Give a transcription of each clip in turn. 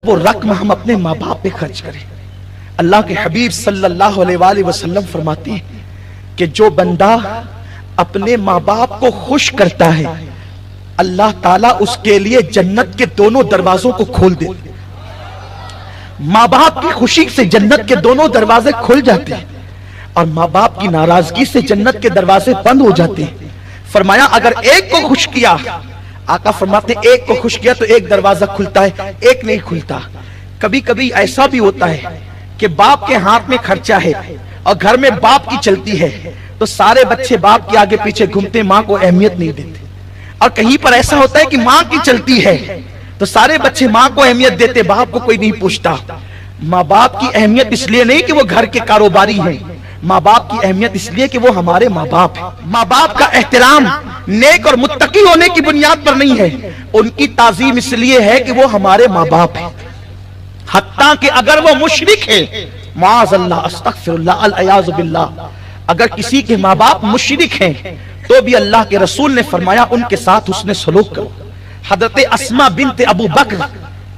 وہ رقم ہم اپنے ماں باپ پہ خرچ کریں. اللہ کے حبیب صلی اللہ علیہ وآلہ وسلم فرماتے ہیں کہ جو بندہ اپنے ماں باپ کو خوش کرتا ہے اللہ تعالیٰ اس کے لیے جنت کے دونوں دروازوں کو کھول دے. ماں باپ کی خوشی سے جنت کے دونوں دروازے کھل جاتے ہیں اور ماں باپ کی ناراضگی سے جنت کے دروازے بند ہو جاتے ہیں. فرمایا اگر ایک کو خوش کیا، آقا فرماتے ہیں ایک کو خوش کیا تو ایک دروازہ کھلتا ہے، ایک نہیں کھلتا. کبھی کبھی ایسا بھی ہوتا ہے کہ باپ کے ہاتھ میں خرچہ ہے اور گھر میں باپ کی چلتی ہے تو سارے بچے باپ کے آگے پیچھے گھومتے، ماں کو اہمیت نہیں دیتے. اور کہیں پر ایسا ہوتا ہے کہ ماں کی چلتی ہے تو سارے بچے ماں کو اہمیت دیتے، باپ کو کوئی نہیں پوچھتا. ماں باپ کی اہمیت اس لیے نہیں کہ وہ گھر کے کاروباری ہیں، ماں باپ کی اہمیت اس لیے کہ وہ ہمارے ماں باپ ہیں. ماں باپ کا احترام نیک اور متقی ہونے کی بنیاد پر نہیں ہے، ان کی تعظیم اس لیے ہے کہ وہ ہمارے ماں باپ ہیں. حتیٰ کہ اگر وہ مشرک ہے، معاذ اللہ، استغفر اللہ، العیاذ باللہ، اگر کسی کے ماں باپ مشرک ہیں تو بھی اللہ کے رسول نے فرمایا ان کے ساتھ حسن سلوک کرو. حضرت اسماء بنت ابو بکر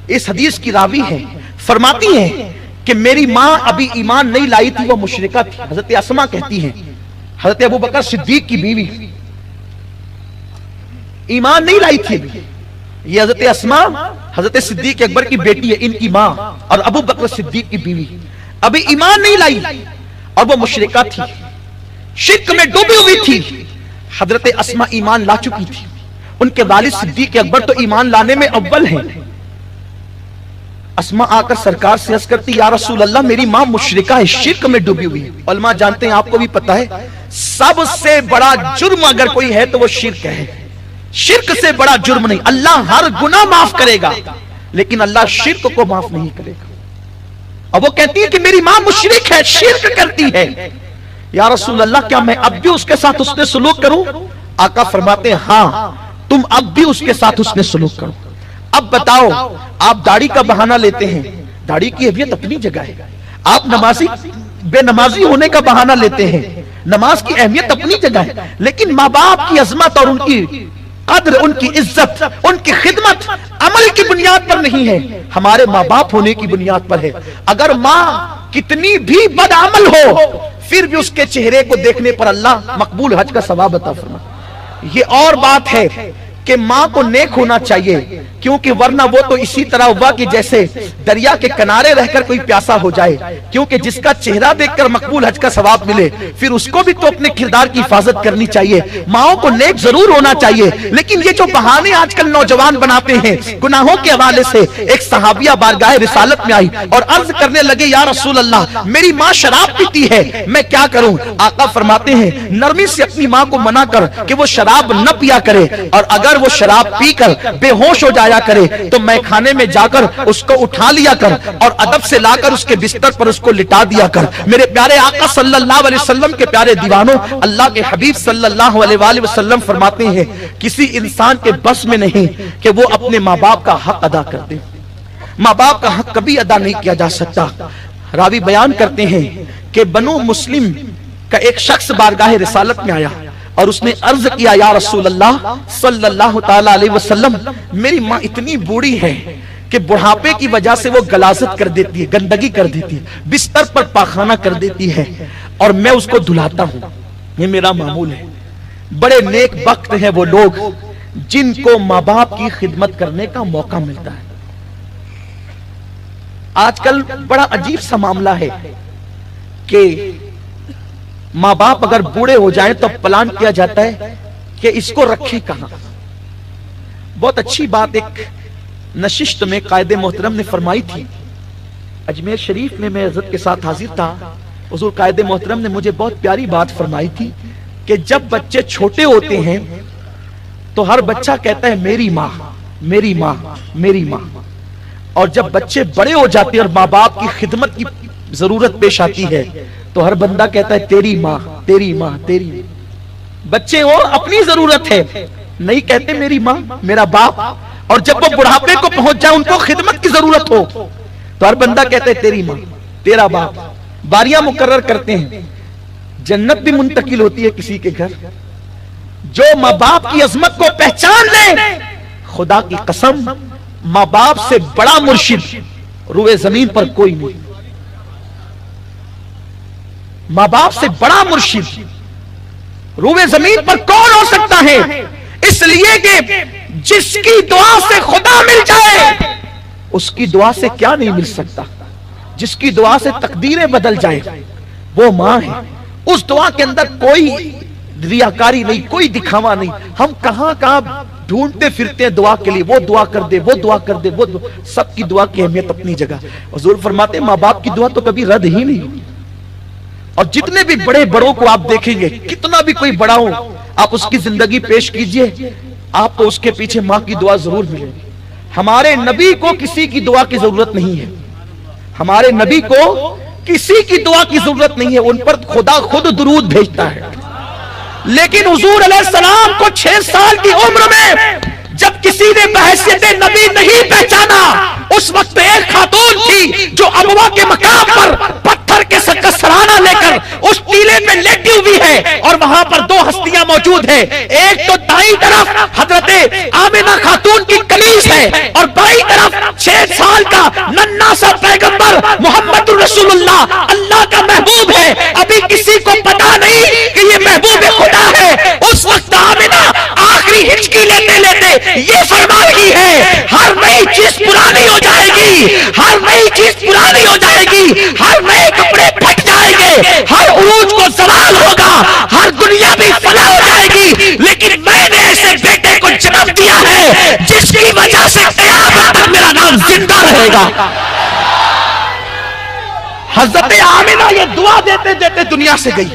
اس حدیث کی راوی ہے، فرماتی ہیں کہ میری ماں ابھی ایمان نہیں لائی تھی، وہ مشرکہ تھی. حضرت اسماء کہتی ہیں حضرت ابو بکر صدیق کی بیوی ایمان نہیں لائی تھی. یہ حضرت اسماء حضرت صدیق اکبر کی بیٹی ہے، ان کی ماں اور ابو بکر صدیق کی بیوی ابھی ایمان نہیں لائی اور وہ مشرکہ تھی، شرک میں ڈوبی ہوئی تھی. حضرت اسماء ایمان لا چکی تھی، ان کے والد صدیق اکبر تو ایمان لانے میں اول ہیں. اسماء آ کر سرکار سے عرض کرتی یا رسول اللہ میری ماں مشرکہ ہے، شرک میں ڈوبی ہوئی ہے. علماء جانتے ہیں، آپ کو بھی پتا ہے، سب سے بڑا جرم اگر کوئی ہے تو وہ شرک ہے. شرک سے بڑا جرم نہیں. اللہ ہر گناہ معاف کرے گا لیکن اللہ شرک کو معاف نہیں کرے گا. اور وہ کہتی ہے کہ میری ماں مشرک ہے، شرک کرتی ہے. یا رسول اللہ کیا میں اب بھی اس کے ساتھ حسن سلوک کروں؟ آقا فرماتے ہیں ہاں تم اب بھی اس کے ساتھ حسن سلوک کرو. اب بتاؤ، آپ داڑھی کا بہانہ لیتے ہیں، داڑھی کی اہمیت اپنی جگہ ہے. آپ نمازی بے نمازی ہونے کا بہانہ لیتے ہیں، نماز کی اہمیت اپنی جگہ ہے. لیکن ماں باپ کی عظمت اور ان کی قدر، ان کی عزت، ان کی خدمت عمل کی بنیاد پر نہیں ہے، ہمارے ماں باپ ہونے کی بنیاد پر ہے. اگر ماں کتنی بھی بد عمل ہو پھر بھی اس کے چہرے کو دیکھنے پر اللہ مقبول حج کا ثواب عطا فرمائے. یہ اور بات ہے کہ ماں کو نیک ہونا چاہیے، کیونکہ ورنہ وہ تو اسی طرح ہوا کہ جیسے دریا کے کنارے رہ کر کوئی پیاسا ہو جائے. کیونکہ جس کا چہرہ دیکھ کر مقبول حج کا ثواب ملے پھر اس کو بھی تو اپنے کردار کی حفاظت کرنی چاہیے. ماؤں کو نیک ضرور ہونا چاہیے، لیکن یہ جو بہانے آج کل نوجوان بناتے ہیں گناہوں کے حوالے سے. ایک صحابیہ بارگاہ رسالت میں آئی اور عرض کرنے لگے یا رسول اللہ میری ماں شراب پیتی ہے، میں کیا کروں؟ آقا فرماتے ہیں نرمی سے اپنی ماں کو منع کر کہ وہ شراب نہ پیا کرے، اور اگر وہ شراب پی کر بے ہوش ہو جایا کرے تو میں کھانے میں جا کر اس کو اٹھا لیا کر اور ادب سے لا کر اس کے بستر پر اس کو لٹا دیا کر. میرے پیارے آقا صلی اللہ علیہ وسلم کے پیارے دیوانوں، اللہ کے حبیب صلی اللہ علیہ وآلہ وسلم فرماتے ہیں کسی انسان کے بس میں نہیں کہ وہ اپنے ماں باپ کا حق ادا کر دے. ماں باپ کا حق کبھی ادا نہیں کیا جا سکتا. راوی بیان کرتے ہیں کہ بنو مسلم کا ایک شخص بارگاہ رسالت میں آیا اور اس نے عرض کیا یا رسول اللہ صلی اللہ تعالی علیہ وسلم میری ماں اتنی بوڑھی ہے کہ بڑھاپے کی وجہ سے وہ غلاظت کر دیتی ہے، گندگی کر دیتی ہے، بستر پر پاخانہ کر دیتی ہے اور میں اس کو دھلاتا ہوں، یہ میرا معمول ہے. بڑے نیک بخت ہیں وہ لوگ جن کو ماں باپ کی خدمت کرنے کا موقع ملتا ہے. آج کل بڑا عجیب سا معاملہ ہے کہ ماں باپ اگر بوڑھے ہو جائیں تو پلان کیا جاتا ہے کہ اس کو رکھیں کہاں. بہت اچھی بات ایک نشست میں قائد محترم نے فرمائی تھی. اجمیر شریف میں حضرت کے ساتھ حاضر تھا. حضور قائد محترم نے مجھے بہت پیاری بات فرمائی تھی کہ جب بچے چھوٹے ہوتے ہیں تو ہر بچہ کہتا ہے میری ماں میری ماں میری ماں، اور جب بچے بڑے ہو جاتے ہیں اور ماں باپ کی خدمت کی ضرورت پیش آتی ہے تو ہر بندہ کہتا ہے تیری ماں تیری ماں تیری ماں. بچے ہو اپنی ضرورت ہے، نہیں کہتے میری ماں میرا باپ، اور جب وہ بڑھاپے کو پہنچ جائے ان کو خدمت کی ضرورت ہو تو ہر بندہ کہتا ہے تیری ماں تیرا باپ. باریاں مقرر کرتے ہیں، جنت بھی منتقل ہوتی ہے کسی کے گھر. جو ماں باپ کی عظمت کو پہچان لے، خدا کی قسم ماں باپ سے بڑا مرشد روئے زمین پر کوئی نہیں. ماں باپ سے بڑا مرشد روئے زمین پر کون ہو سکتا ہے؟ اس لیے کہ جس کی دعا سے خدا مل جائے اس کی دعا سے کیا نہیں مل سکتا. جس کی دعا سے تقدیریں بدل جائے وہ ماں ہے. اس دعا کے اندر کوئی ریاکاری نہیں, کوئی دکھاوا نہیں. ہم کہاں کہاں ڈھونڈتے پھرتے ہیں دعا کے لیے, وہ دعا کر دے, وہ دعا کر دے, وہ دعا. سب کی دعا کی اہمیت اپنی جگہ. حضور فرماتے ہیں ماں باپ کی دعا تو کبھی رد ہی نہیں ہوئی. اور جتنے بھی بڑے بڑوں کو آپ دیکھیں گے, کتنا بھی کوئی بڑا ہو, آپ اس کی زندگی پیش کیجئے, آپ کو اس کے پیچھے ماں کی دعا ضرور ملے گی. ہمارے نبی کو کسی کی دعا کی ضرورت نہیں ہے. ہمارے نبی کو کسی کی دعا کی ضرورت نہیں ہے, ان پر خدا خود درود بھیجتا ہے. لیکن حضور علیہ السلام کو 6 سال کی عمر میں جب کسی نے بحیثیت نبی نہیں پہچانا, اس وقت ایک خاتون تھی جو ابوا کے مقام پر پتھر کے سرانہ لے کر اس ٹیلے پہ لیٹی ہوئی ہے, اور وہاں پر 2 ہستیاں موجود ہیں. ایک تو دائیں طرف حضرت آمنہ خاتون کی کلیس ہے, اور بائیں طرف 6 سال کا ننھا سا پیغمبر محمد رسول اللہ, اللہ کا محبوب ہے. ابھی کسی کو پتا نہیں کہ یہ محبوب خدا ہے. اس وقت آمنہ آخری ہچکی لیتے لیتے یہ فرما رہی ہے, ہر نئی چیز پرانی ہو جائے گی, ہر نئی چیز پرانی ہو جائے گی, ہر نئے کپڑے پھٹ جائیں گے, ہر عروج کو زوال ہوگا, ہر دنیا بھی فنا ہو جائے گی, لیکن میں نے ایسے بیٹے کو جنم دیا ہے جس کی وجہ سے قیامت تک میرا نام زندہ رہے گا. حضرت آمنہ یہ دعا دیتے دیتے دنیا سے گئی.